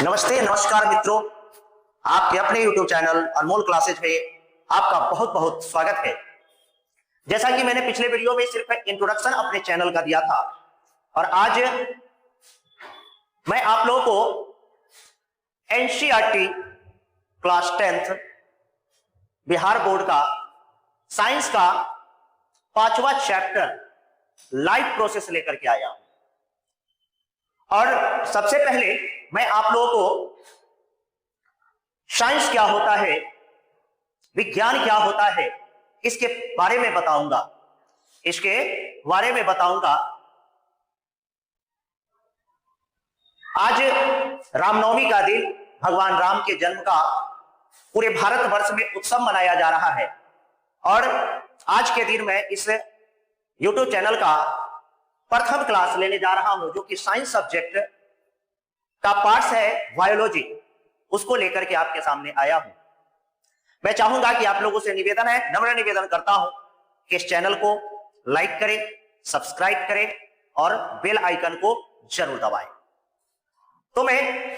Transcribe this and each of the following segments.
नमस्ते, नमस्कार मित्रों। आपके अपने YouTube चैनल अनमोल क्लासेज में आपका बहुत बहुत स्वागत है। जैसा कि मैंने पिछले वीडियो में सिर्फ इंट्रोडक्शन अपने चैनल का दिया था और आज मैं आप लोगों को NCERT class 10th Bihar board का साइंस का 5वां चैप्टर लाइफ प्रोसेस लेकर के आया हूं। और सबसे पहले मैं आप लोगों को साइंस क्या होता है, विज्ञान क्या होता है, इसके बारे में बताऊंगा। आज रामनवमी का दिन, भगवान राम के जन्म का पूरे भारतवर्ष में उत्सव मनाया जा रहा है और आज के दिन मैं इस YouTube चैनल का प्रथम क्लास लेने जा रहा हूं, जो कि साइंस सब्जेक्ट का पार्ट है बायोलॉजी, उसको लेकर के आपके सामने आया हूं। मैं चाहूंगा कि आप लोगों से निवेदन है, नम्र निवेदन करता हूं कि इस चैनल को लाइक करें, सब्सक्राइब करें और बेल आइकन को जरूर दबाएं। तो मैं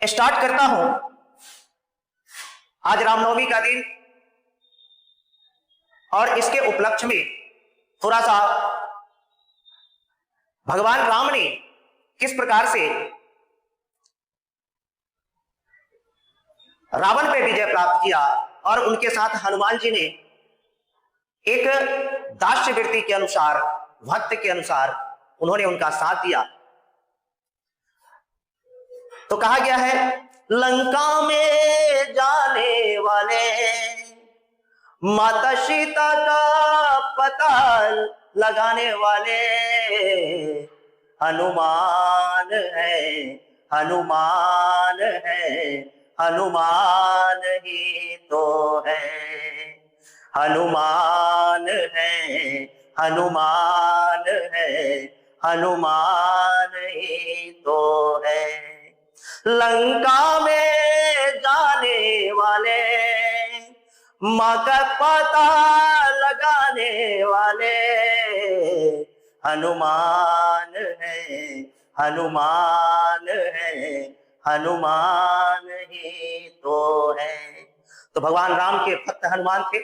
स्टार्ट करता हूं। आज रामनवमी का दिन और इसके उपलक्ष्य में थोड़ा सा भगवान राम ने किस प्रकार से रावण पे विजय प्राप्त किया और उनके साथ हनुमान जी ने एक दास्य वृत्ति के अनुसार, भक्त के अनुसार उन्होंने उनका साथ दिया। तो कहा गया है, लंका में जाने वाले माता सीता का पता लगाने वाले हनुमान है, हनुमान है, हनुमान ही तो है, हनुमान है, हनुमान है, हनुमान ही तो है। लंका में जाने वाले, माँ का पता लगाने वाले हनुमान है, हनुमान है, हनुमान ही तो है। तो भगवान राम के भक्त हनुमान थे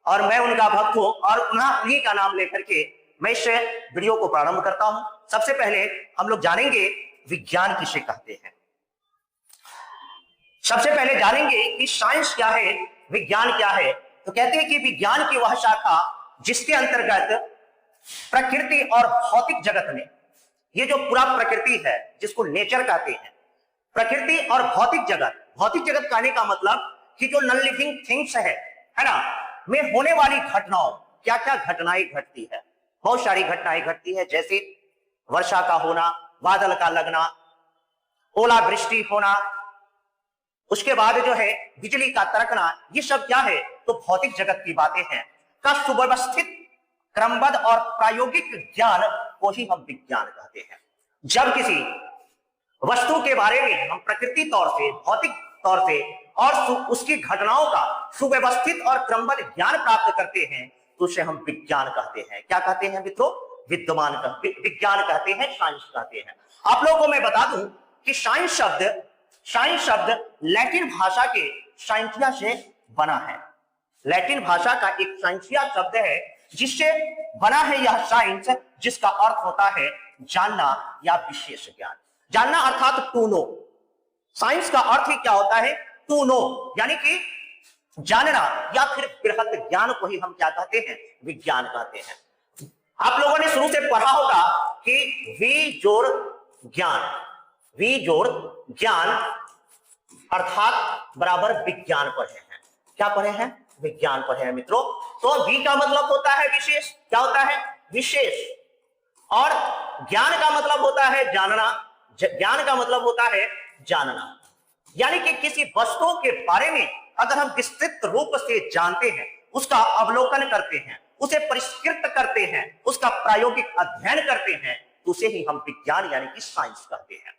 और मैं उनका भक्त हूं और उन्हीं का नाम लेकर के मैं इस वीडियो को प्रारंभ करता हूं। सबसे पहले हम लोग जानेंगे विज्ञान किसे कहते हैं। सबसे पहले जानेंगे कि साइंस क्या है, विज्ञान क्या है। तो कहते हैं कि विज्ञान की वह शाखा जिसके अंतर्गत प्रकृति और भौतिक जगत में, ये जो पूरा प्रकृति है जिसको नेचर कहते हैं, प्रकृति और भौतिक जगत कहने का मतलब कि जो नॉन लिविंग थिंग्स है ना, में होने वाली घटनाओं, क्या क्या घटनाएं घटती है। बहुत सारी घटनाएं घटती है, जैसे वर्षा का होना, बादल का लगना, ओलावृष्टि होना, उसके बाद जो है बिजली का तड़कना, ये सब क्या है तो भौतिक जगत की बातें हैं। का सुव्यवस्थित, क्रमबद्ध और प्रायोगिक ज्ञान को ही हम विज्ञान कहते हैं। जब किसी वस्तु के बारे में हम प्रकृति तौर से, भौतिक तौर से और उसकी घटनाओं का सुव्यवस्थित और क्रमबद्ध ज्ञान प्राप्त करते हैं तो उसे हम विज्ञान कहते हैं। क्या कहते हैं मित्रों? विज्ञान कहते हैं, साइंस कहते हैं। आप लोगों को मैं बता दूं कि साइंस शब्द लैटिन भाषा के साइंटिया से बना है। लैटिन भाषा का एक साइंसिया शब्द है जिससे बना है यह साइंस, जिसका अर्थ होता है जानना या विशेष ज्ञान। जानना अर्थात टू नो। साइंस का अर्थ ही क्या होता है? टू नो, यानी कि जानना या फिर बृहत ज्ञान को ही हम क्या कहते हैं? विज्ञान कहते हैं। आप लोगों ने शुरू से पढ़ा होगा कि वी जोड़ ज्ञान अर्थात बराबर विज्ञान पढ़े हैं। क्या पढ़े हैं? विज्ञान पढ़े हैं मित्रों। तो वी का मतलब होता है विशेष। क्या होता है? विशेष। और ज्ञान का मतलब होता है जानना। ज्ञान का मतलब होता है जानना, यानी कि किसी वस्तु के बारे में अगर हम विस्तृत रूप से जानते हैं, उसका अवलोकन करते हैं, उसे परिष्कृत करते हैं, उसका प्रायोगिक अध्ययन करते हैं, तो उसे ही हम विज्ञान यानी कि साइंस कहते हैं।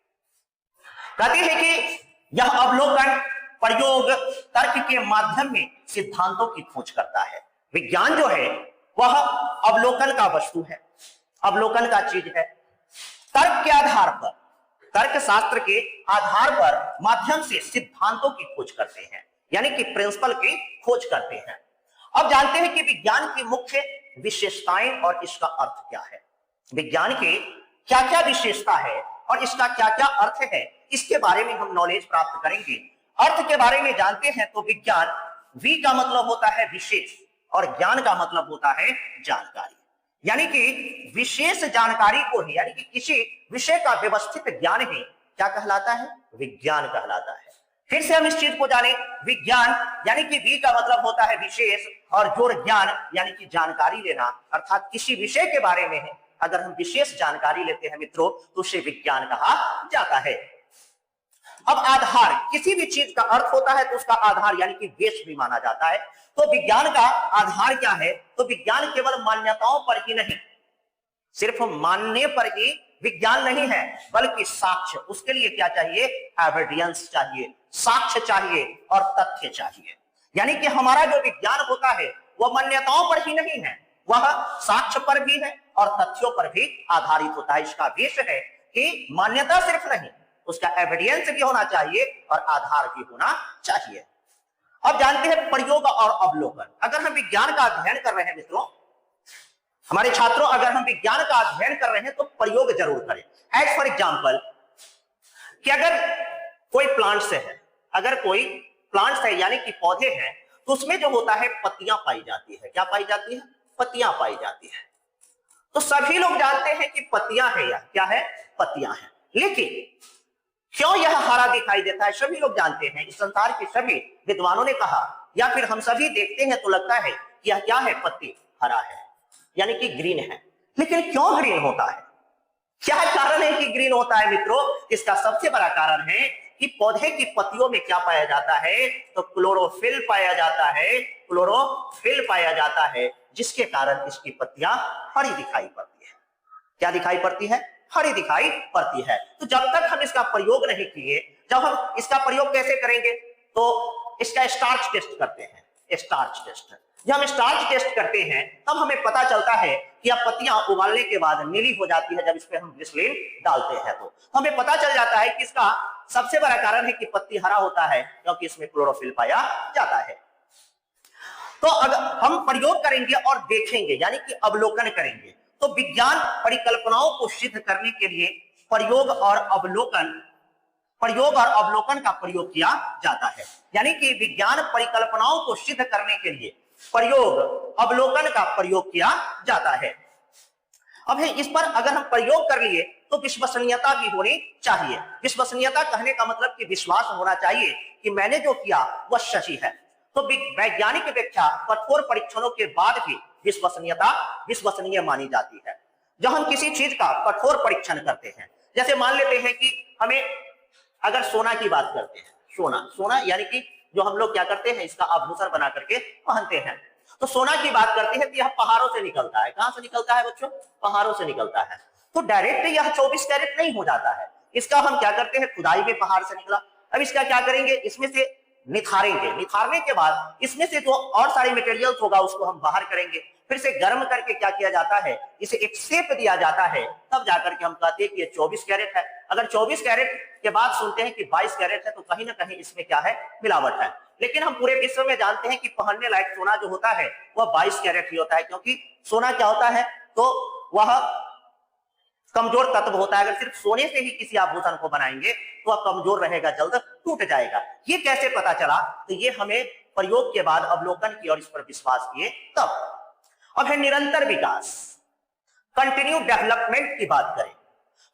कहते हैं कि यह अवलोकन, प्रयोग, तर्क के माध्यम में सिद्धांतों की खोज करता है। विज्ञान जो है वह अवलोकन का वस्तु है, अवलोकन का चीज है। तर्क के आधार पर, तर्क शास्त्र के आधार पर माध्यम से सिद्धांतों की खोज करते हैं, यानी कि प्रिंसिपल की खोज करते हैं। अब जानते हैं कि विज्ञान की मुख्य विशेषताएं और इसका अर्थ क्या है। विज्ञान की क्या क्या विशेषता है और इसका क्या क्या अर्थ है, इसके बारे में हम नॉलेज प्राप्त करेंगे। अर्थ के बारे में जानते हैं तो विज्ञान, वी का मतलब होता है विशेष और ज्ञान का मतलब होता है जानकारी, यानी कि विशेष जानकारी को ही, यानी कि किसी विषय का व्यवस्थित ज्ञान ही क्या कहलाता है, विज्ञान कहलाता है। फिर से हम इस चीज को जाने, विज्ञान यानी कि वी का मतलब होता है विशेष और जोड़ ज्ञान यानी कि जानकारी लेना, अर्थात किसी विषय के बारे में है अगर हम विशेष जानकारी लेते हैं मित्रों तो उसे विज्ञान कहा जाता है। अब आधार, किसी भी चीज का अर्थ होता है तो उसका आधार यानी कि बेस भी माना जाता है। तो विज्ञान का आधार क्या है, तो विज्ञान केवल मान्यताओं पर ही नहीं, सिर्फ मानने पर ही विज्ञान नहीं है, बल्कि साक्ष्य, उसके लिए क्या चाहिए, एविडेंस चाहिए, साक्ष्य चाहिए और तथ्य चाहिए। यानी कि हमारा जो विज्ञान होता है वह मान्यताओं पर ही नहीं है, वह साक्ष्य पर भी है और तथ्यों पर भी आधारित होता है। इसका वेश है कि मान्यता सिर्फ नहीं, उसका एविडेंस भी होना चाहिए और आधार भी होना चाहिए। अब जानते हैं प्रयोग और अवलोकन। अगर हम विज्ञान का अध्ययन कर रहे हैं मित्रों, हमारे छात्रों, अगर हम विज्ञान का अध्ययन कर रहे हैं तो प्रयोग जरूर करें। एज फॉर एग्जाम्पल कि अगर कोई प्लांट्स है, अगर कोई प्लांट्स है यानी कि पौधे हैं, तो उसमें जो होता है पत्तियां पाई जाती है। क्या पाई जाती है, पत्तियां पाई जाती है। तो सभी लोग जानते हैं कि पत्तियां है, या क्या है, पत्तियां हैं। लेकिन क्यों यह हरा दिखाई देता है, सभी लोग जानते हैं, इस संसार के सभी विद्वानों ने कहा या फिर हम सभी देखते हैं तो लगता है कि यह क्या है, पत्ती हरा है यानी कि ग्रीन है। लेकिन क्यों ग्रीन होता है, क्या कारण है कि ग्रीन होता है मित्रों? इसका सबसे बड़ा कारण है कि पौधे की पत्तियों में क्या पाया जाता है, तो क्लोरोफिल पाया जाता है, क्लोरोफिल पाया जाता है, जिसके कारण इसकी पत्तियां हरी दिखाई पड़ती है। क्या दिखाई पड़ती है, हरी दिखाई पड़ती है। तो जब तक हम इसका प्रयोग नहीं किए, जब हम इसका प्रयोग कैसे करेंगे, तो इसका स्टार्च टेस्ट करते हैं। स्टार्च टेस्ट, जब हम स्टार्च टेस्ट करते हैं तब हमें पता चलता है कि अब पत्तियां उबालने के बाद नीली हो जाती है। जब इस पे हम ग्लिसरीन डालते हैं तो हमें पता चल जाता है कि इसका सबसे बड़ा कारण है कि पत्ती हरा होता है क्योंकि इसमें क्लोरोफिल पाया जाता है। तो अगर हम प्रयोग करेंगे और देखेंगे यानी कि अवलोकन करेंगे, तो विज्ञान परिकल्पनाओं को सिद्ध करने के लिए प्रयोग और अवलोकन का प्रयोग किया जाता है। यानी कि विज्ञान परिकल्पनाओं को सिद्ध करने के लिए प्रयोग अवलोकन का प्रयोग किया जाता है। अब है इस पर अगर हम प्रयोग कर लिए तो विश्वसनीयता भी होनी चाहिए। विश्वसनीयता कहने का मतलब कि विश्वास होना चाहिए कि मैंने जो किया वह सही है। तो वैज्ञानिक व्याख्या कठोर परीक्षणों के बाद भी विश्वसनीय मानी जाती है। जब हम किसी चीज का कठोर परीक्षण करते हैं, जैसे मान लेते हैं कि हमें अगर सोना की बात करते हैं, सोना यानी कि जो हम लोग क्या करते हैं, इसका आभूषण बना करके पहनते हैं, तो सोना की बात करते हैं तो यह पहाड़ों से निकलता है। कहां से निकलता है बच्चों, पहाड़ों से निकलता है। तो डायरेक्ट यह 24 कैरेट नहीं हो जाता है, इसका हम क्या करते हैं, खुदाई में पहाड़ से निकला। अब इसका क्या करेंगे, इसमें से निखारेंगे, निखारने के बाद इसमें से जो और सारे मटेरियल्स होगा उसको हम बाहर करेंगे, फिर से गर्म करके क्या किया जाता है, इसे एक शेप दिया जाता है, तब जाकर के हम कहते हैं कि ये 24 कैरेट है। अगर 24 कैरेट के बाद सुनते हैं कि 22 कैरेट है तो कहीं ना कहीं इसमें क्या है, मिलावट है। लेकिन हम पूरे विश्व में जानते हैं कि पहनने लायक सोना जो होता है वह 22 कैरेट ही होता है, क्योंकि सोना क्या होता है, तो वह कमजोर तत्व होता है। अगर सिर्फ सोने से ही किसी आभूषण को बनाएंगे तो वह कमजोर रहेगा, जल्द टूट जाएगा। ये कैसे पता चला, तो ये हमें प्रयोग के बाद अवलोकन किया और इस पर विश्वास किए तब। अब है निरंतर विकास, कंटिन्यू डेवलपमेंट की बात करें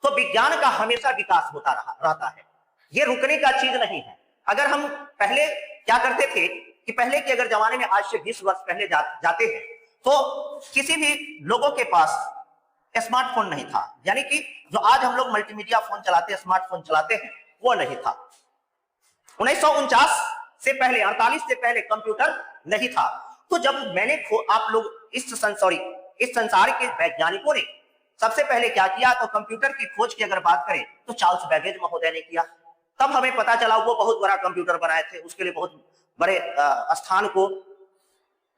तो विज्ञान का हमेशा विकास होता रहता है, ये रुकने का चीज नहीं है। अगर हम पहले क्या करते थे कि पहले के अगर जमाने में, आज से 20 वर्ष पहले जाते हैं तो किसी भी लोगों के पास स्मार्टफोन नहीं था, यानी कि जो आज हम लोग मल्टीमीडिया फोन चलाते हैं, स्मार्टफोन चलाते हैं, वो नहीं था। 1949 से पहले, 48 से पहले कंप्यूटर नहीं था। तो जब मैंने आप लोग इस संसार के वैज्ञानिकों ने सबसे पहले क्या किया, तो कंप्यूटर की खोज की अगर बात करें तो चार्ल्स बैबेज महोदय ने किया। तब हमें पता चला वो बहुत बड़ा कंप्यूटर बनाए थे, उसके लिए बहुत बड़े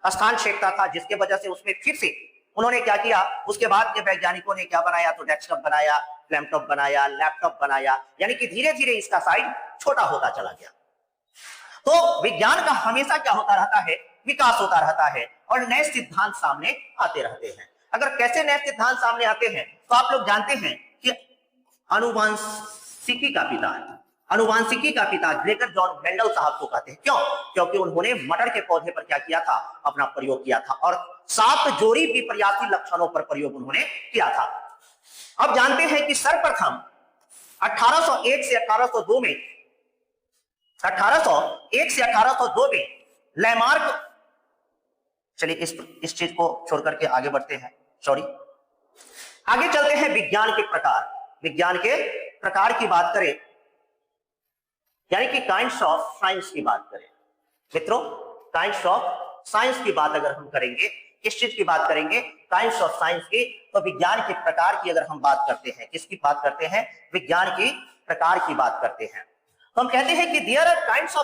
स्थान छेकता था, जिसके वजह से उसमें फिर से उन्होंने क्या किया, उसके बाद के वैज्ञानिकों ने क्या बनाया, तो डेस्कटॉप बनाया, लैपटॉप बनाया, लैपटॉप बनाया, यानी कि धीरे धीरे इसका साइज छोटा होता चला गया। तो विज्ञान का हमेशा क्या होता रहता है, विकास होता रहता है और नए सिद्धांत सामने आते रहते हैं। अगर कैसे नए सिद्धांत सामने आते हैं, तो आप लोग जानते हैं कि आनुवांशिकी का पिता ग्रेगर जॉन मेंडल साहब को कहते हैं। क्यों? क्योंकि उन्होंने मटर के पौधे पर क्या किया था, अपना प्रयोग किया था और 7 जोड़ी विपर्यासी लक्षणों पर प्रयोग उन्होंने किया था। अब जानते हैं कि सर्वप्रथम 1801 से 1802 में 1802 में लैमार्क, चलिए इस चीज को छोड़ करके आगे बढ़ते हैं, आगे चलते हैं। विज्ञान के प्रकार की बात करें, यानी कि काइंड्स ऑफ साइंस की बात करें मित्रों, काइंड्स ऑफ साइंस की बात अगर हम करेंगे, किस चीज की बात करेंगे, काइंड्स ऑफ साइंस की, तो विज्ञान के प्रकार की अगर हम बात करते हैं, किसकी बात करते हैं, विज्ञान की प्रकार की बात करते हैं, तो हम कहते हैं कि there are kinds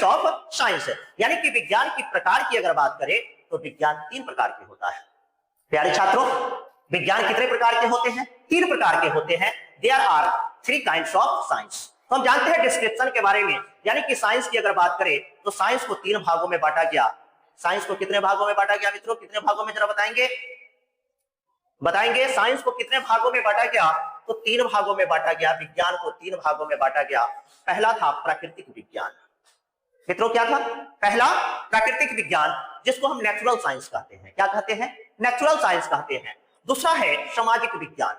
of science, यानी कि विज्ञान की प्रकार की अगर बात करें तो विज्ञान 3 प्रकार के होता है। प्यारे छात्रों, विज्ञान कितने प्रकार के होते हैं, 3 प्रकार के होते हैं। There are 3 kinds of science. तो हम जानते हैं डिस्क्रिप्शन के बारे में, यानी कि साइंस की अगर बात करें तो साइंस को 3 भागों में बांटा गया। साइंस को कितने भागों में बांटा गया मित्रों, कितने भागों में जरा बताएंगे, साइंस को कितने भागों में बांटा गया, तो 3 भागों में बांटा गया। विज्ञान को 3 भागों में बांटा गया। पहला था प्राकृतिक विज्ञान मित्रों, क्या था, पहला प्राकृतिक विज्ञान, जिसको हम नेचुरल साइंस कहते हैं। क्या कहते हैं, नेचुरल साइंस कहते हैं। दूसरा है सामाजिक विज्ञान,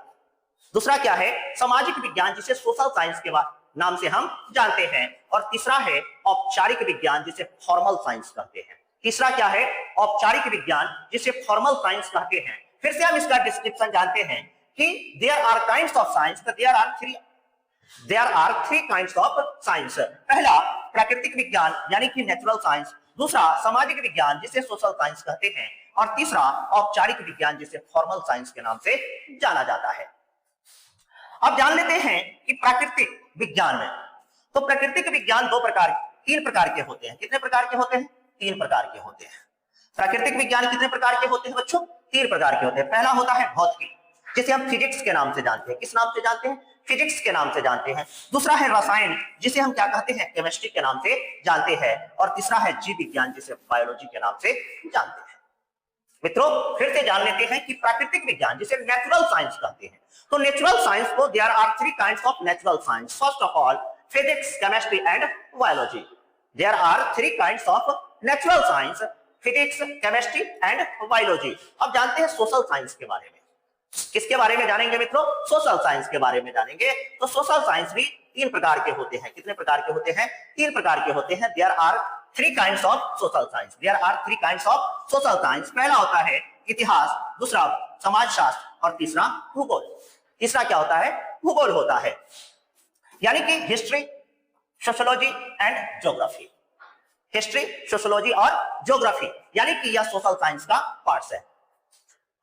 दूसरा क्या है, सामाजिक विज्ञान, जिसे सोशल साइंस के नाम से हम जानते हैं। और तीसरा है औपचारिक विज्ञान, जिसे फॉर्मल साइंस कहते हैं। तीसरा क्या है, औपचारिक विज्ञान, जिसे फॉर्मल साइंस कहते हैं। फिर से हम इसका डिस्क्रिप्शन जानते हैं कि there are kinds of science, there are 3 kinds of science. पहला प्राकृतिक विज्ञान यानी कि नेचुरल साइंस, दूसरा सामाजिक विज्ञान जिसे सोशल साइंस कहते हैं, और तीसरा औपचारिक विज्ञान जिसे फॉर्मल साइंस के नाम से जाना जाता है। अब जान लेते हैं कि प्राकृतिक विज्ञान में, तो प्राकृतिक विज्ञान 3 प्रकार के होते हैं। कितने प्रकार के होते हैं, 3 प्रकार के होते हैं। प्राकृतिक विज्ञान कितने प्रकार के होते हैं बच्चों, 3 प्रकार के होते हैं। पहला होता है भौतिकी, जिसे हम फिजिक्स के नाम से जानते हैं। किस नाम से जानते हैं, फिजिक्स के नाम से जानते हैं। दूसरा है रसायन, जिसे हम क्या कहते हैं, केमिस्ट्री के नाम से जानते हैं। और तीसरा है जीव विज्ञान, जिसे बायोलॉजी के नाम से जानते हैं। मित्रों, फिर से जान लेते हैं कि प्राकृतिक विज्ञान, जिसे नेचुरल साइंस कहते हैं, तो नेचुरल साइंस को there are 3 kinds of natural science. First of all physics, chemistry and biology. There are 3 kinds of natural science, physics, chemistry and biology. अब जानते हैं सोशल साइंस के बारे में। किसके बारे में जानेंगे मित्रों, सोशल साइंस के बारे में जानेंगे। तो सोशल साइंस भी 3 प्रकार के होते हैं। कितने प्रकार के होते हैं, 3 प्रकार के होते हैं। There are 3 kinds of social science, there are 3 kinds of social science. पहला होता है इतिहास, दूसरा समाजशास्त्र और तीसरा भूगोल। तीसरा क्या होता है, भूगोल होता है, यानी कि history, sociology and geography. History, sociology और ज्योग्राफी, यानी कि यह सोशल साइंस का पार्ट्स है।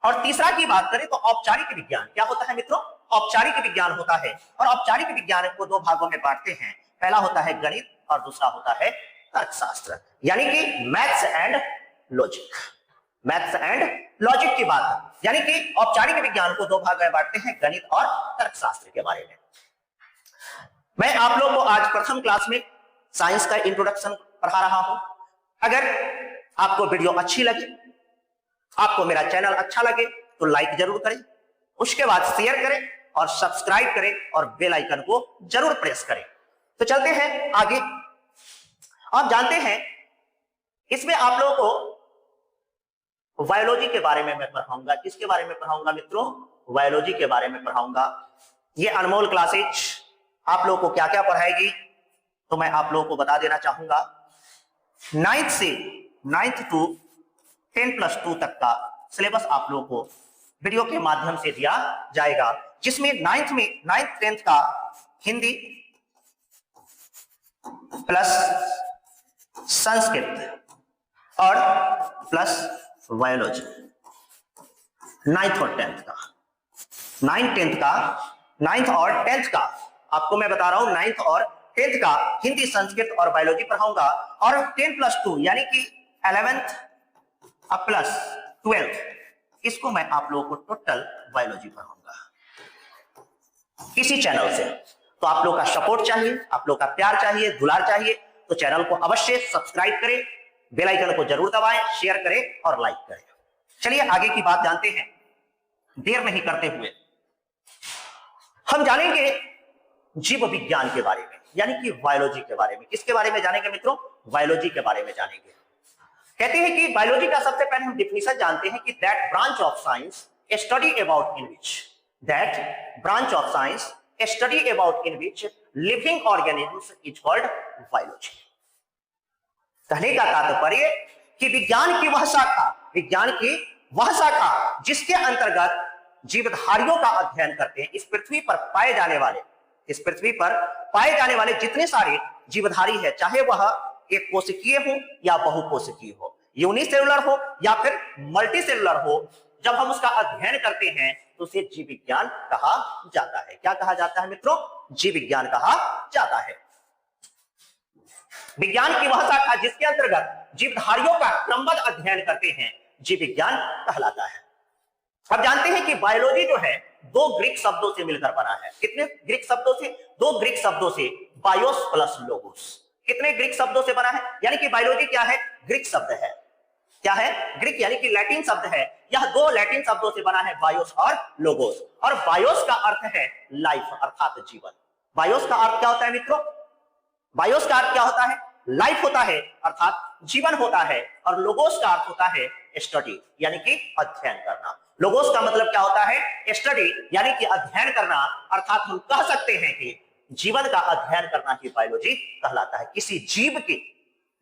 और तीसरा की बात करें तो औपचारिक विज्ञान। क्या होता है मित्रों, औपचारिक विज्ञान होता है। और औपचारिक विज्ञान को 2 भागों में बांटते हैं। पहला होता है गणित और दूसरा होता है तर्कशास्त्र, यानी कि maths and logic. Maths and logic की बात, यानी कि औपचारिक विज्ञान को 2 भाग में बांटते हैं, गणित और तर्कशास्त्र के बारे में। मैं आप लोगों को आज प्रथम क्लास में साइंस का इंट्रोडक्शन पढ़ा रहा हूं। अगर आपको वीडियो अच्छी लगे, आपको मेरा चैनल अच्छा लगे, तो लाइक जरूर करें, उसके बाद शेयर करें और सब्सक्राइब करें और बेल आइकन को जरूर प्रेस करें। तो चलते हैं आगे। आप जानते हैं इसमें आप लोगों को बायोलॉजी के बारे में मैं पढ़ाऊंगा। किसके बारे में पढ़ाऊंगा मित्रों, बायोलॉजी के बारे में पढ़ाऊंगा। ये अनमोल क्लासेज आप लोगों को क्या क्या पढ़ाएगी, तो मैं आप लोगों को बता देना चाहूंगा। 9th टू 10+2 तक का सिलेबस आप लोगों को वीडियो के माध्यम से दिया जाएगा, जिसमें 9th 10th का हिंदी प्लस संस्कृत और प्लस बायोलॉजी। 9th और 10th का, 9th और 10th का आपको मैं बता रहा हूं। 9th और 10th का हिंदी, संस्कृत और बायोलॉजी पढ़ाऊंगा। और 10+2 यानी कि 11th प्लस 12th इसको मैं आप लोगों को टोटल बायोलॉजी पढ़ाऊंगा इसी चैनल से। तो आप लोग का सपोर्ट चाहिए, आप लोग का प्यार चाहिए, दुलार चाहिए, तो चैनल को अवश्य सब्सक्राइब करें, बेल आइकन को जरूर दबाएं, शेयर करें और लाइक करें। चलिए आगे की बात जानते हैं। देर नहीं करते हुए हम जानेंगे जीव विज्ञान के बारे में, यानी कि बायोलॉजी के बारे में। किसके बारे में जानेंगे मित्रों? बायोलॉजी के बारे में जानेंगे। कहते हैं कि बायोलॉजी का सबसे पहले हम डिफिनेशन जानते हैं कि that branch of science study about in which, that branch of science study about in which living organisms is called biology. कहने का तात्पर्य कि विज्ञान की वह शाखा, विज्ञान की वह शाखा जिसके अंतर्गत जीवधारियों का अध्ययन करते हैं। इस पृथ्वी पर पाए जाने वाले, इस पृथ्वी पर पाए जाने वाले जितने सारे जीवधारी है, चाहे वह एक कोशिकीय हो या बहुकोशिकीय हो, यूनिसेलुलर हो या फिर मल्टीसेलुलर हो, जब हम उसका अध्ययन करते हैं तो उसे जीव विज्ञान कहा जाता है। क्या कहा जाता है मित्रों? जीव विज्ञान कहा जाता है। विज्ञान की वह शाखा जिसके अंतर्गत जीवधारियों का क्रमबद्ध अध्ययन करते हैं, जीव विज्ञान कहलाता है। अब जानते हैं कि बायोलॉजी जो है दो ग्रीक शब्दों से मिलकर बना है। कितने ग्रीक शब्दों से? दो ग्रीक शब्दों से, बायोस प्लस लोगोस। कितने ग्रीक शब्दों से बना है? यानी कि बायोलॉजी क्या है? ग्रीक शब्द है। क्या है? ग्रीक यानी कि लैटिन शब्द है। यह दो लैटिन शब्दों से बना है, बायोस और लोगोस। और बायोस का अर्थ है लाइफ, अर्थात जीवन। बायोस का अर्थ क्या होता है मित्रों? बायोस का अर्थ क्या होता है? लाइफ होता है, अर्थात जीवन होता है। और लोगोस का अर्थ होता है स्टडी, यानी कि अध्ययन करना। लोगोस का मतलब क्या होता है? स्टडी, यानी कि अध्ययन करना। अर्थात हम कह सकते हैं कि जीवन का अध्ययन करना ही बायोलॉजी कहलाता है। किसी जीव के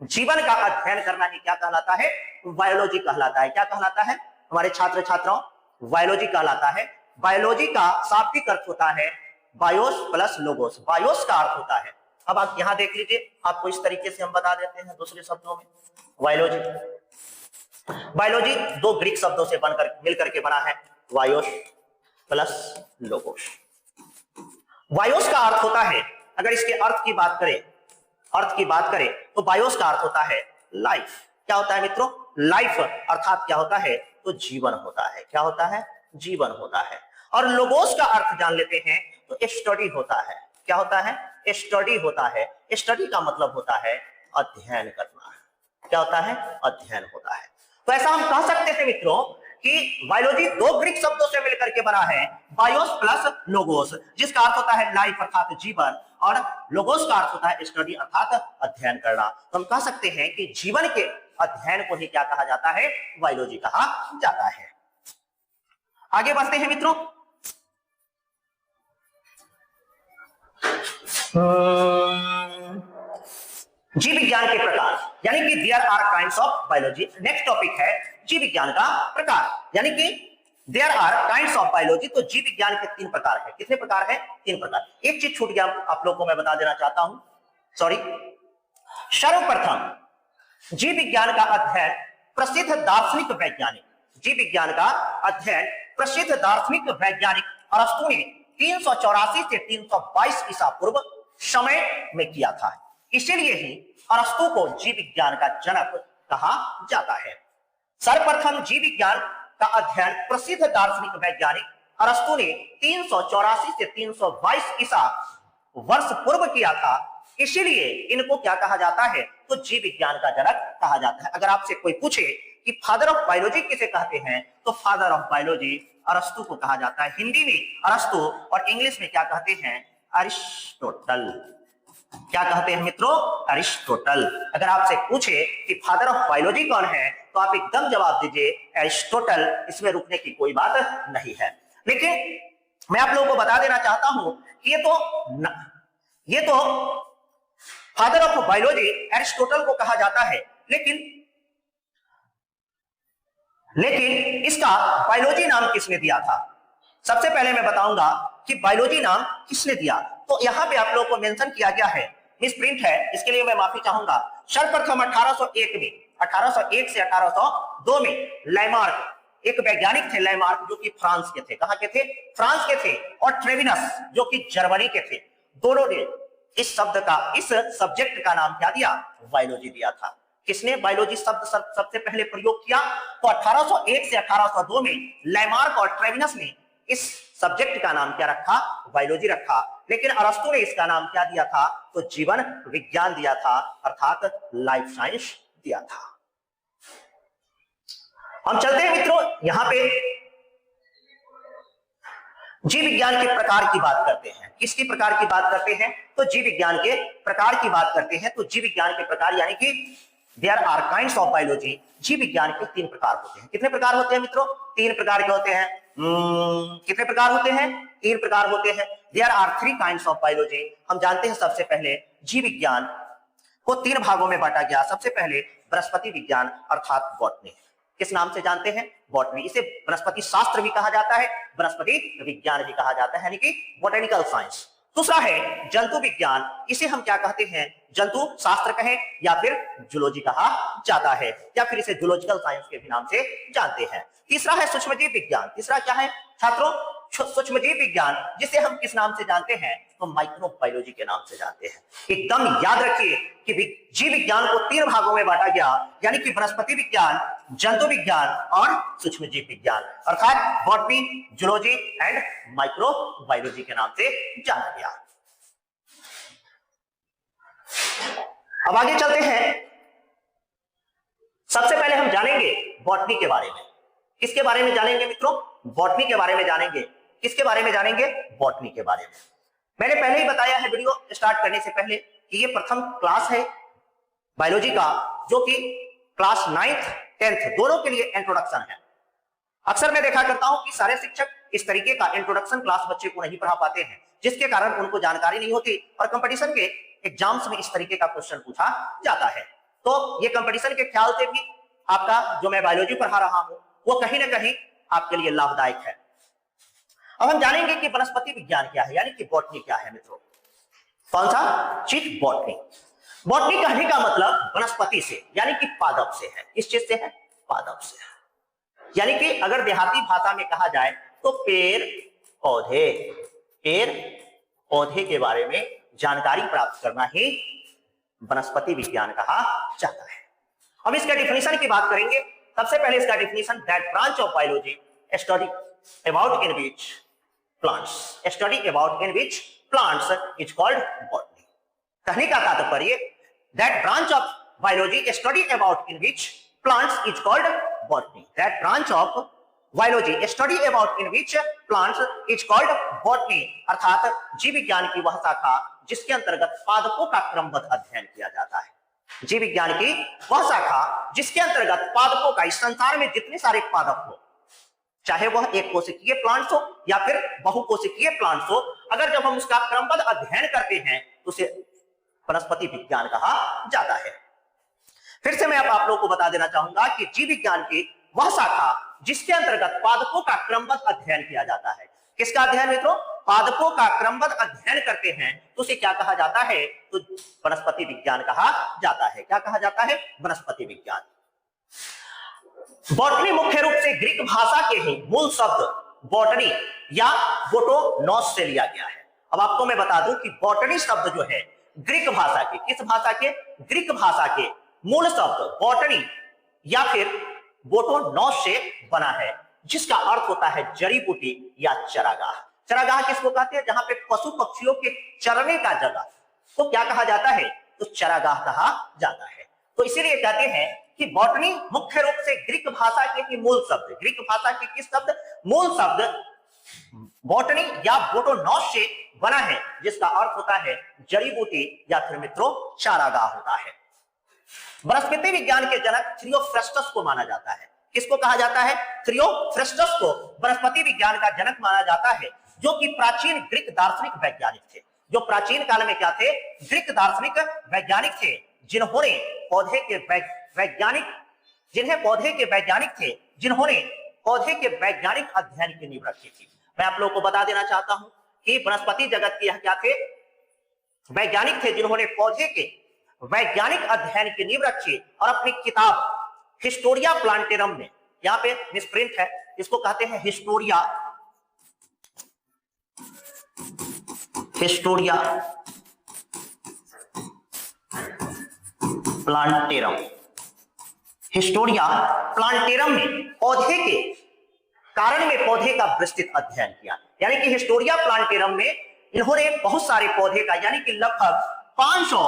जीवन का अध्ययन करना ही क्या कहलाता है? बायोलॉजी कहलाता है। क्या कहलाता है हमारे छात्र छात्राओं? बायोलॉजी कहलाता है। बायोलॉजी का शाब्दिक अर्थ होता है बायोस प्लस लोगोस। बायोस का अर्थ होता है, अब आप यहां देख लीजिए, आपको इस तरीके से हम बता देते हैं दूसरे शब्दों में। बायोलॉजी, बायोलॉजी दो ग्रीक शब्दों से बनकर मिलकर के बना है, बायोस प्लस लोगोस। बायोस का अर्थ होता है, अगर इसके अर्थ की बात करें, अर्थ की बात करें तो बायोस का अर्थ होता है लाइफ। क्या होता है मित्रों? लाइफ, अर्थात क्या होता है? तो जीवन होता है। क्या होता है? जीवन होता है। और लोगोस का अर्थ जान लेते हैं तो स्टडी होता है। क्या होता है? स्टडी होता है। स्टडी का मतलब होता है अध्ययन करना। क्या होता है? अध्ययन होता है। तो ऐसा हम कह सकते हैं मित्रों कि बायोलॉजी दो ग्रीक शब्दों से मिलकर के बना है, बायोस प्लस लोगोस, जिसका अर्थ होता है लाइफ अर्थात जीवन, और लोगोस का अर्थ होता है स्टडी अर्थात अध्ययन करना। तो हम कह सकते हैं कि जीवन के अध्ययन को ही क्या कहा जाता है? बायोलॉजी कहा जाता है। आगे बढ़ते हैं मित्रों। जीव विज्ञान के प्रकार, यानी कि there are kinds of biology. Next topic है जीव विज्ञान का प्रकार, यानी कि there are kinds of biology. तो जीव विज्ञान के तीन प्रकार है। कितने प्रकार है? तीन प्रकार। एक चीज छूट गया, आप लोगों को मैं बता देना चाहता हूं, सॉरी। सर्वप्रथम जीव विज्ञान का अध्ययन प्रसिद्ध दार्शनिक वैज्ञानिक, जीव विज्ञान का अध्ययन प्रसिद्ध दार्शनिक वैज्ञानिक अरस्तु ने 384 से 322 ईसा पूर्व समय में किया था। इसीलिए ही अरस्तु को जीव विज्ञान का जनक कहा जाता है। सर्वप्रथम जीव विज्ञान का अध्ययन प्रसिद्ध दार्शनिक वैज्ञानिक अरस्तु ने 384 से 322 ईसा वर्ष पूर्व किया था। इसीलिए इनको क्या कहा जाता है? तो जीव विज्ञान का जनक कहा जाता है। अगर आपसे कोई पूछे कि फादर ऑफ बायोलॉजी किसे कहते हैं, तो फादर ऑफ बायोलॉजी अरस्तु को कहा जाता है। हिंदी में अरस्तु और इंग्लिश में क्या कहते हैं? अरिस्टोटल। क्या कहते हैं मित्रों? अरिस्टोटल। अगर आपसे पूछे कि फादर ऑफ बायोलॉजी कौन है, तो आप एकदम जवाब दीजिए अरिस्टोटल। इसमें रुकने की कोई बात नहीं है। लेकिन मैं आप लोगों को बता देना चाहता हूं कि ये तो फादर ऑफ बायोलॉजी अरिस्टोटल को कहा जाता है, लेकिन इसका बायोलॉजी नाम किसने दिया था? सबसे पहले मैं बताऊंगा कि बायोलॉजी नाम किसने दिया। तो यहां पे आप लोगों को मेंशन किया गया है, मिसप्रिंट है, इसके लिए मैं माफी चाहूंगा। सर्वप्रथम 1801 में, 1801 से 1802 में लैमार्क, एक वैज्ञानिक थे लैमार्क, जो कि फ्रांस के थे। कहां के थे? फ्रांस के थे। और ट्रेविनस जो कि जर्मनी के थे। दोनों ने इस शब्द का, इस सब्जेक्ट का नाम क्या दिया? बायोलॉजी दिया था। किसने बायोलॉजी शब्द सबसे पहले प्रयोग किया? तो 1801 से 1802 में लैमार्क और ट्रेविनस ने इस सब्जेक्ट का नाम क्या रखा? बायोलॉजी रखा। लेकिन अरस्तु ने इसका नाम क्या दिया था? तो जीवन विज्ञान दिया था, अर्थात लाइफ साइंस दिया था। हम चलते हैं मित्रों, यहां पे जीव विज्ञान के प्रकार की बात करते हैं। किसकी प्रकार की बात करते हैं? तो जीव विज्ञान के प्रकार की बात करते हैं। तो जीव विज्ञान के प्रकार यानी कि there are kinds of biology. जीव विज्ञान के 3 प्रकार होते हैं। कितने प्रकार होते हैं मित्रों? 3 प्रकार के होते हैं। कितने प्रकार होते हैं? 3 प्रकार होते हैं। There are 3 kinds of biology. हम जानते हैं सबसे पहले जीव विज्ञान को 3 भागों में बांटा गया। सबसे पहले वनस्पति विज्ञान अर्थात बॉटनी। किस नाम से जानते हैं? बॉटनी। इसे वनस्पति शास्त्र भी कहा जाता है, वनस्पति विज्ञान भी कहा जाता है, यानी कि बोटेनिकल साइंस। दूसरा है जंतु विज्ञान। इसे हम क्या कहते हैं? जंतु शास्त्र कहें या फिर जूलॉजी कहा जाता है, या फिर इसे जूलॉजिकल साइंस के भी नाम से जानते हैं। तीसरा है सूक्ष्मजीव विज्ञान। तीसरा क्या है छात्रों? सूक्ष्मजीव विज्ञान, जिसे हम किस नाम से जानते हैं? तो माइक्रोबायोलॉजी के नाम से जानते हैं। एकदम याद रखिए कि जीव विज्ञान को 3 भागों में बांटा गया, यानी कि वनस्पति विज्ञान, जंतु विज्ञान और सूक्ष्मजीव विज्ञान, अर्थात बॉटनी, जूलॉजी एंड माइक्रोबायोलॉजी के नाम से जाना गया। अब आगे चलते हैं। सबसे पहले हम जानेंगे बॉटनी के बारे में। किसके बारे में जानेंगे मित्रों? बॉटनी के बारे में जानेंगे। किसके बारे में जानेंगे? बॉटनी के बारे में। मैंने पहले ही बताया है वीडियो स्टार्ट करने से पहले कि ये प्रथम क्लास है बायोलॉजी का, जो कि क्लास 9th 10th दोनों के लिए इंट्रोडक्शन है। अक्सर मैं देखा करता हूं कि सारे शिक्षक इस तरीके का इंट्रोडक्शन क्लास बच्चे को नहीं पढ़ा पाते हैं, जिसके कारण उनको जानकारी नहीं होती और कंपटीशन के एग्जाम्स में इस तरीके का क्वेश्चन पूछा जाता है। तो ये कंपटीशन के ख्याल से भी आपका जो मैं बायोलॉजी पढ़ा रहा हूं वो कहीं ना कहीं आपके लिए लाभदायक है। अब हम जानेंगे कि वनस्पति विज्ञान क्या है, यानी कि बॉटनी क्या है मित्रों। कौन सा चीज? बॉटनी। बॉटनी कहने का मतलब वनस्पति से यानी कि पादप से है। किस चीज से है? पादप से है। यानी कि अगर देहाती भाषा में कहा जाए तो पेड़ पौधे के बारे में जानकारी प्राप्त करना ही वनस्पति विज्ञान कहा जाता है। अब इसका डिफिनेशन की बात करेंगे। सबसे पहले इसका definition, that branch of biology study about in which plants is called botany. कहने का तात्पर्य, that branch of biology study about in which plants is called botany. That branch of biology study about in which plants is called botany, अर्थात जीव विज्ञान की वह शाखा जिसके अंतर्गत पादपों का क्रमबद्ध अध्ययन किया जाता है। जीव विज्ञान की वह शाखा जिसके अंतर्गत पादपों का, इस संसार में जितने सारे पादप हो, चाहे वह एक कोशिकीय प्लांट्स हो या फिर बहुकोशिकीय प्लांट्स हो, अगर जब हम उसका क्रमबद्ध अध्ययन करते हैं तो उसे वनस्पति विज्ञान कहा जाता है। फिर से मैं आप लोगों को बता देना चाहूंगा कि जीव विज्ञान की वह शाखा जिसके अंतर्गत पादपों का क्रमबद्ध अध्ययन किया जाता है। किसका अध्ययन मित्रों? पादपों का क्रमबद्ध अध्ययन करते हैं तो उसे क्या कहा जाता है? तो वनस्पति विज्ञान कहा जाता है। क्या कहा जाता है? वनस्पति विज्ञान। बॉटनी मुख्य रूप से ग्रीक भाषा के ही मूल शब्द बॉटनी या बोटोनोस से लिया गया है। अब आपको मैं बता दूं कि बॉटनी शब्द जो है ग्रीक भाषा के, किस भाषा के? ग्रीक भाषा के मूल शब्द बॉटनी या फिर बोटोनोस से बना है, जिसका अर्थ होता है जड़ी बूटी या चरागाह। चरागाह किसको कहते हैं? जहां पे पशु पक्षियों के चरने का जगह, तो क्या कहा जाता है? तो चरागाह कहा जाता है। तो इसीलिए कहते हैं कि बॉटनी मुख्य रूप से ग्रीक भाषा के ही मूल शब्द, ग्रीक भाषा के किस शब्द? मूल शब्द बॉटनी या बोटोनोस से बना है, जिसका अर्थ होता है जड़ी बूटी या फिर मित्रों चारागाह होता है। वनस्पति विज्ञान के जनक थियोफ्रस्टस को माना जाता है। किसको कहा जाता है? थियोफ्रस्टस को वनस्पति विज्ञान का जनक माना जाता है, जो कि प्राचीन ग्रीक दार्शनिक वैज्ञानिक थे। जो प्राचीन काल में क्या थे? ग्रीक दार्शनिक वैज्ञानिक थे, जिन्होंने पौधे के वैज्ञानिक अध्ययन की नींव रखी थी। मैं आप लोगों को बता देना चाहता हूं कि वनस्पति जगत के क्या थे? वैज्ञानिक थे, जिन्होंने पौधे के वैज्ञानिक अध्ययन की नींव रखी और अपनी किताब हिस्टोरिया प्लांटेरम में, यहां पे मिसप्रिंट है, इसको कहते हैं हिस्टोरिया प्लांटेरम। हिस्टोरिया प्लांटेरम में पौधे के कारण में पौधे का विस्तृत अध्ययन किया। यानी कि हिस्टोरिया प्लांटेरम में इन्होंने बहुत सारे पौधे का यानी कि लगभग 500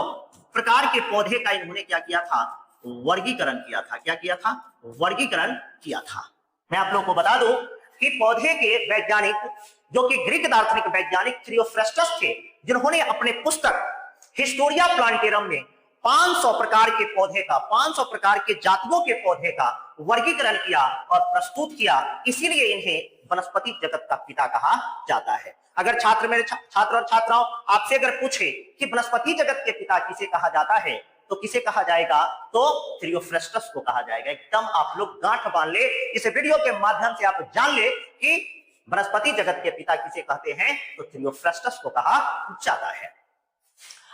प्रकार के पौधे का इन्होंने क्या किया था, वर्गीकरण किया था। क्या किया था? वर्गीकरण किया था। मैं आप लोगों को बता दूं कि पौधे के वैज्ञानिक जो कि ग्रीक दार्शनिक वैज्ञानिक थियोफ्रेस्टस थे, जिन्होंने अपने पुस्तक हिस्टोरिया प्लांटेरम में 500 प्रकार के पौधे का 500 प्रकार के जातियों के पौधे का वर्गीकरण किया और प्रस्तुत किया, इसीलिए इन्हें वनस्पति जगत का पिता कहा जाता है। अगर मेरे छात्र और छात्राओं आपसे अगर पूछे कि वनस्पति जगत के पिता किसे कहा जाता है, तो किसे कहा जाएगा? तो थियोफ्रेस्टस को कहा जाएगा। एकदम आप लोग गांठ बांध ले, इस वीडियो के माध्यम से आप जान ले कि वनस्पति जगत के पिता किसे कहते हैं, तो थियोफ्रेस्टस को कहा जाता है।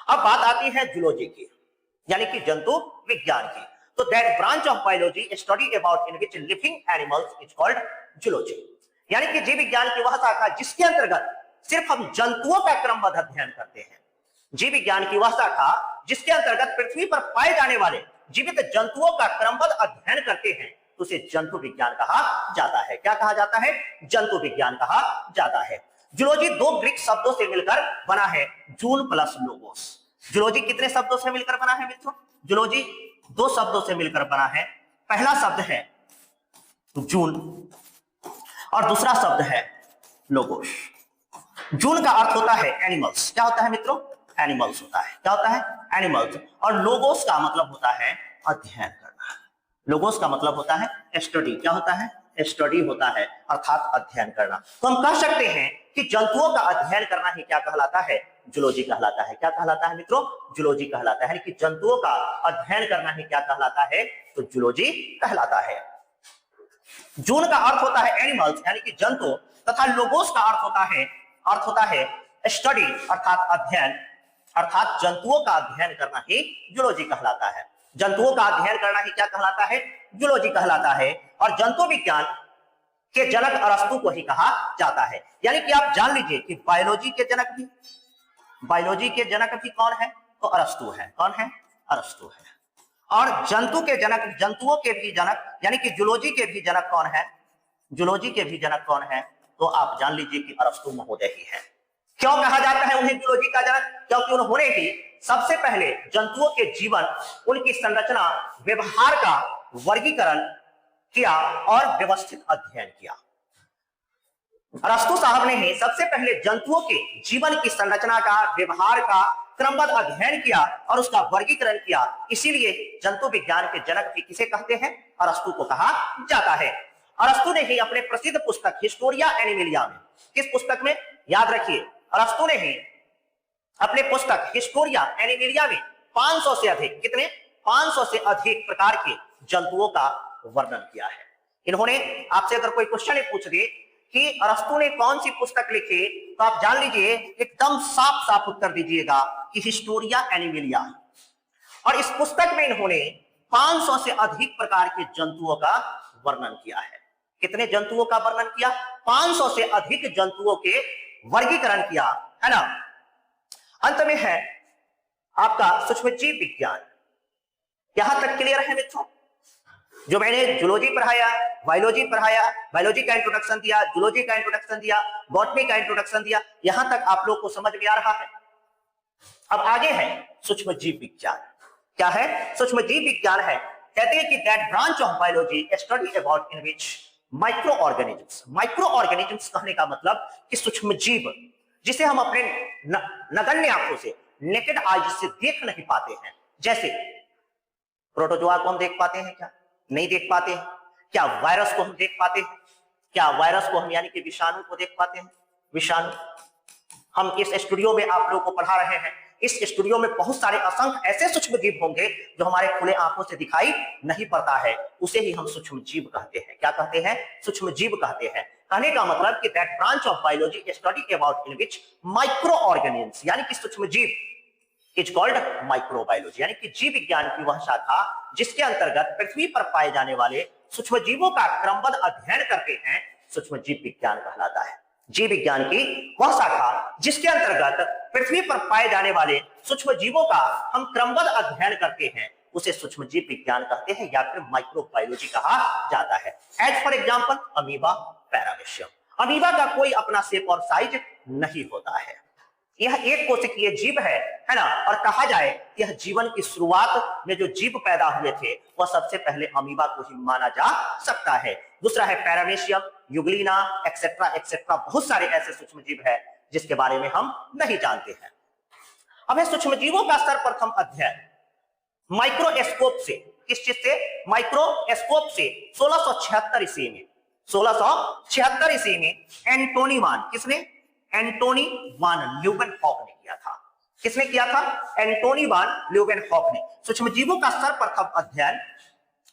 अब बात आती है जूलॉजी की, यानी कि जंतु विज्ञान की। तो that branch of biology study about in which living animals is called zoology. यानी कि जीव विज्ञान की वह शाखा जिसके अंतर्गत सिर्फ हम जंतुओं का क्रमबद्ध अध्ययन करते हैं। जीव विज्ञान की वह शाखा जिसके अंतर्गत पृथ्वी पर पाए जाने वाले जीवित जंतुओं का क्रमबद्ध अध्ययन करते हैं, तो उसे जंतु विज्ञान कहा जाता है। क्या कहा जाता है? जंतु विज्ञान कहा जाता है। जूलॉजी 2 ग्रीक शब्दों से मिलकर बना है, जून प्लस लोगोस। जूलॉजी कितने शब्दों से मिलकर बना है मित्रों? जूलॉजी 2 शब्दों से मिलकर बना है। पहला शब्द है जून और दूसरा शब्द है लोगोस। जून का अर्थ होता है एनिमल्स। क्या होता है मित्रों? एनिमल्स होता है। क्या होता है? एनिमल्स। और लोगोस का मतलब होता है अध्ययन करना। लोगोस का मतलब होता है स्टडी। क्या होता है? स्टडी होता है, अर्थात अध्ययन करना। तो हम कह सकते हैं कि जंतुओं का अध्ययन करना ही क्या कहलाता है? जूलॉजी कहलाता है। क्या कहलाता है मित्रों? जूलॉजी कहलाता है। कि जंतुओं का अध्ययन करना ही क्या कहलाता है? तो जूलॉजी कहलाता है। जून का अर्थ होता है एनिमल्स यानी कि जंतु, तथा लोगोस का अर्थ होता है स्टडी अर्थात अध्ययन, अर्थात जंतुओं का अध्ययन करना ही जूलॉजी कहलाता है। जंतुओं का अध्ययन करना ही क्या कहलाता है? जूलॉजी कहलाता है। और जंतु विज्ञान के जनक अरस्तु को ही कहा जाता है। यानी कि आप जान लीजिए कि बायोलॉजी के जनक भी कौन है? तो अरस्तु है। कौन है? अरस्तु है। और जंतुओं के भी जनक यानी कि जूलॉजी के भी जनक कौन है? जूलॉजी के भी जनक कौन है? तो आप जान लीजिए कि अरस्तु महोदय ही है। क्यों कहा जाता है उन्हें जूलॉजी का जनक? क्योंकि उन्होंने ही सबसे पहले जंतुओं के जीवन, उनकी संरचना, व्यवहार का वर्गीकरण किया और व्यवस्थित अध्ययन किया। अरस्तु साहब ने ही सबसे पहले जंतुओं के जीवन की संरचना का, व्यवहार का क्रमबद्ध अध्ययन किया और उसका वर्गीकरण किया। इसीलिए जंतु विज्ञान के जनक भी किसे कहते हैं? अरस्तु को कहा जाता है। अरस्तु ने ही अपने प्रसिद्ध पुस्तक हिस्टोरिया एनिमिलिया में, किस पुस्तक में? याद रखिए, अरस्तु ने ही अपने पुस्तक हिस्टोरिया एनिमिलिया में 500 से अधिक, कितने? 500 से अधिक प्रकार के जंतुओं का वर्णन किया है। इन्होंने आपसे अगर कोई क्वेश्चन पूछ दे कि अरस्तु ने कौन सी पुस्तक लिखी, तो आप जान लीजिए, एकदम साफ साफ उत्तर दीजिएगा कि हिस्टोरिया एनिमिलिया। और इस पुस्तक में इन्होंने 500 से अधिक प्रकार के जंतुओं का वर्णन किया है। कितने जंतुओं का वर्णन किया? 500 से अधिक जंतुओं के वर्गीकरण किया है ना। अंत में है आपका सूक्ष्मजीव विज्ञान। यहां तक क्लियर है मित्रों? जो मैंने जूलॉजी पढ़ाया, बायोलॉजी पढ़ाया, बायोलॉजी का इंट्रोडक्शन दिया, जूलॉजी का इंट्रोडक्शन दिया, बॉटनी का इंट्रोडक्शन दिया, यहां तक आप लोग को समझ में आ रहा है। अब आगे है सूक्ष्मजीव विज्ञान। क्या है? सूक्ष्मजीव विज्ञान है, कहते हैं कि that branch of biology study about in which micro organisms. Micro organisms कहने का मतलब कि सूक्ष्मजीव, जिसे हम अपने नगण्य आंखों से, नेकेड आईज से देख नहीं पाते हैं। जैसे प्रोटोजोआ को हम देख पाते हैं क्या? नहीं देख पाते हैं। क्या वायरस को हम देख पाते हैं? क्या वायरस को हम यानी कि विषाणु को देख पाते हैं? विषाणु हम इस स्टूडियो में आप लोगों को पढ़ा रहे हैं। इस स्टूडियो में बहुत सारे असंख्य ऐसे सूक्ष्म जीव होंगे जो हमारे खुले आंखों से दिखाई नहीं पड़ता है, उसे ही हम सूक्ष्म जीव कहते हैं। क्या कहते हैं? सूक्ष्म जीव कहते हैं। कहने का मतलब कि that branch of biology study about in which micro organisms, यानी कि सूक्ष्म जीव इज कॉल्ड माइक्रोबायोलॉजी, यानी कि जीव विज्ञान की वह शाखा जिसके अंतर्गत पृथ्वी पर पाए जाने वाले सूक्ष्म जीवों का क्रमबद्ध अध्ययन करते हैं, सूक्ष्म जीव विज्ञान कहलाता है। जीव विज्ञान की वह शाखा जिसके अंतर्गत पृथ्वी पर पाए जाने वाले सूक्ष्म जीवों का हम क्रमबद्ध अध्ययन करते हैं, उसे सूक्ष्म जीव विज्ञान कहते हैं या फिर माइक्रोबायोलॉजी कहा जाता है। As for example amoeba, paramecium. Amoeba का कोई अपना शेप और साइज नहीं होता है, यह एक कोशिकीय जीव है ना। और कहा जाए यह जीवन की शुरुआत में जो जीव पैदा हुए थे वह सबसे पहले अमीबा को ही माना जा सकता है। दूसरा है पैरामीशियम, यूग्लिना, एक्सेट्रा एक्सेट्रा। बहुत सारे ऐसे सूक्ष्म जीव है जिसके बारे में हम नहीं जानते हैं। अब है सूक्ष्म जीवों का सर्वप्रथम अध्ययन माइक्रोस्कोप से। किस चीज से? माइक्रोस्कोप से 1676 ईस्वी में। 1676 ईस्वी में एंटोनी वान, किसने? एंटोनी वान ल्यूवेनहॉक ने किया था। किसने किया था? एंटोनी वान ल्यूवेनहॉक ने सूक्ष्म जीवों का सर्वप्रथम अध्ययन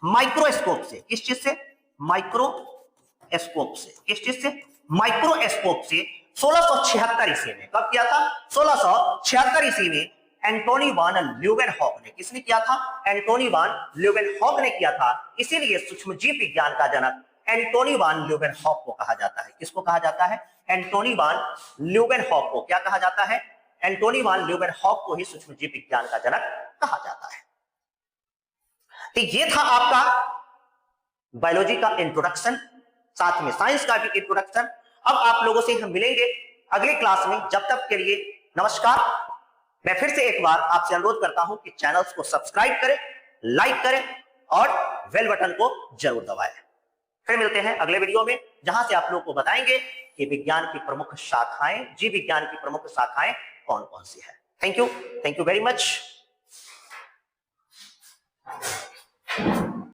माइक्रोस्कोप से। किस चीज से? माइक्रोस्कोप से। किस चीज से? माइक्रोस्कोप से 1676 ईस्वी में। कब किया था? 1676 ईस्वी में एंटोनी वान ल्यूवेनहॉक ने। किसने किया था? एंटोनी वान ल्यूवेनहॉक ने किया था। इसीलिए सूक्ष्म जीव विज्ञान का जनक एंटोनी वान ल्यूवेनहॉक को कहा जाता है। किसको कहा जाता है? एंटोनी वान ल्यूवेनहॉक को क्या कहा जाता है? एंटोनी वान ल्यूवेनहॉक को ही सूक्ष्म जीव विज्ञान का जनक कहा जाता है। तो ये था आपका बायोलॉजी का इंट्रोडक्शन, साथ में साइंस का भी इंट्रोडक्शन। अब आप लोगों से हम मिलेंगे अगले क्लास में। जब तक के लिए नमस्कार। मैं फिर से एक बार आपसे अनुरोध करता हूं कि चैनल्स को सब्सक्राइब करें, लाइक करें और बेल बटन को जरूर दबाएं। फिर मिलते हैं अगले वीडियो में, जहां से आप लोगों को बताएंगे कि विज्ञान की प्रमुख शाखाएं, जीव विज्ञान की प्रमुख शाखाएं कौन कौन सी है। Thank you very much.